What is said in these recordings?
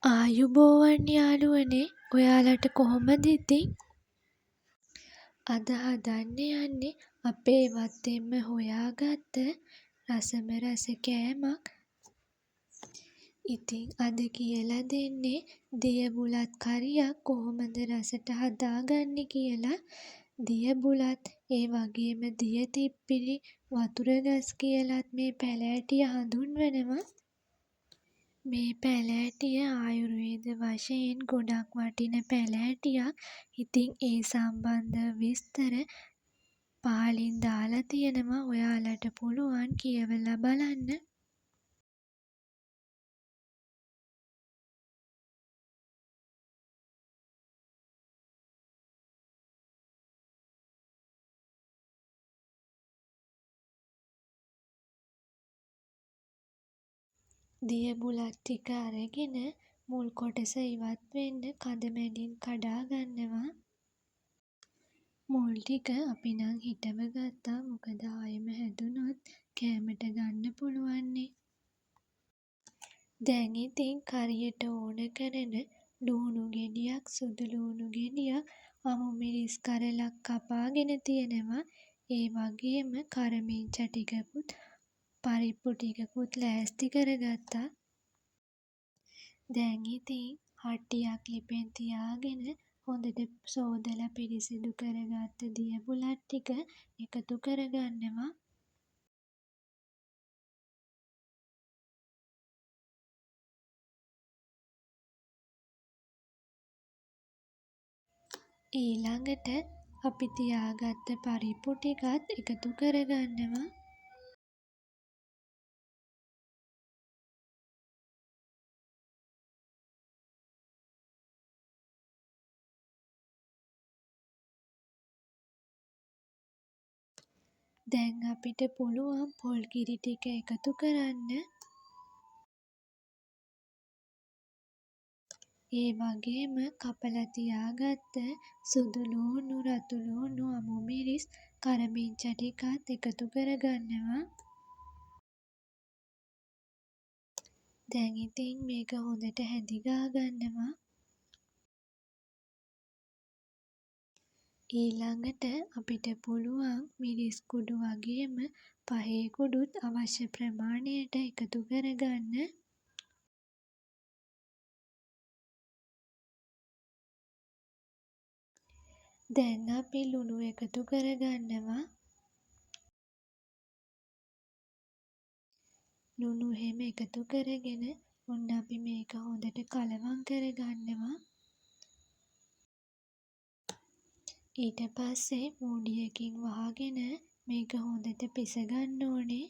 ආයුබෝවන් යාළුවනේ ඔයාලට කොහොමද ඉතින්? අද හදන්න යන්නේ අපේ වත්තෙන්ම හොයාගත්ත රසම රස කෑමක්. ඉතින් අද කියලා දෙන්නේ දිය බුලත් කරියක් කොහොමද රසට හදාගන්නේ කියලා. දිය බුලත් ඒ වගේම දිය තිප්පිලි වතුර ගස් කියලත් මේ පැළෑටිය හඳුන්වනවා. මේ පැළෑටිය ආයුර්වේද වශයෙන් ගොඩක් වටින පැළෑටියක්. ඉතින් ඒ සම්බන්ධ විස්තර පහලින් දාලා තියෙනවා. ඔයාලට පුළුවන් කියවලා බලන්න. දිය බුලත් ටික අරගෙන මුල් කොටස ඉවත් වෙන්න කඳ මැදින් කඩා ගන්නවා. මුල් ටික අපි නම් හිටව ගත්තා. මොකද ආයෙම හැදුනොත් කෑමට ගන්න පුළුවන්නේ. දැන් ඉතින් කරියට ඕන කරන ලුණු ගෙඩියක්, සුදු ලුණු ගෙඩියක්, අමු මිරිස් කරලක් කපාගෙන තියෙනවා. ඒ වගේම කරමිංච ටිකකුත් පරිප්පු ටිකකුත් ලෑස්ති කරගත්තා. දැන් ඉතින් හට්ටියක් ලිපෙන් තියාගෙන හොඳට සෝදලා පිරිසිදු කරගත්ත දිය බුලත් ටික එකතු කරගන්නවා. ඊළඟට අපි තියාගත්ත පරිප්පු ටිකත් එකතු කරගන්නවා. දැන් අපිට පුළුවන් පොල් කිරි ටික එකතු කරන්න. ඒ වගේම කපලා තියාගත්ත සුදු ලූණු, රතු ලූණු, අමු මිරිස්, කරමිංච ටිකත් එකතු කරගන්නවා. දැන් ඉතින් මේක හොඳට හැදිගා ගන්නවා. ඊළඟට අපිට පුළුවන් මිරිස් කුඩු වගේම පහේ කුඩුත් අවශ්‍ය ප්‍රමාණයට එකතු කරගන්න. දැන් අපි ලුණු එකතු කරගන්නවා. ලුණු එහෙම එකතු කරගෙන ඔන්න අපි මේක හොඳට කලවම් කරගන්නවා. ඊට පස්සේ මූඩියකින් වහගෙන මේක හොඳට පිසගන්න ඕනේ.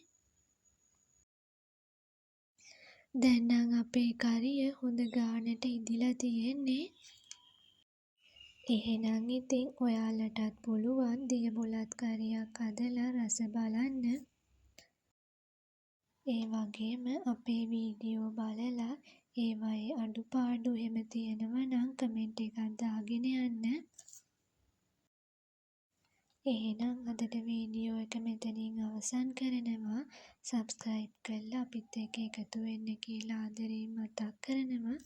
දැන් නම් අපේ කරිය හොඳ ගානට ඉදිලා තියෙන්නේ. එහෙනම් ඉතින් ඔයාලටත් පුළුවන් දිය බුලත් කරියක් හදලා රස බලන්න. ඒ වගේම අපේ වීඩියෝ බලලා ඒවයේ අඩුපාඩු එහෙම තියෙනවා නම් කමෙන්ට් එකක් දාගෙන යන්න. එහෙනම් අදට වීඩියෝ එක මෙතනින් අවසන් කරනවා. සබ්ස්ක්‍රයිබ් කරලා අපිත් එක්ක එකතු වෙන්න කියලා ආදරයෙන් මතක් කරනවා.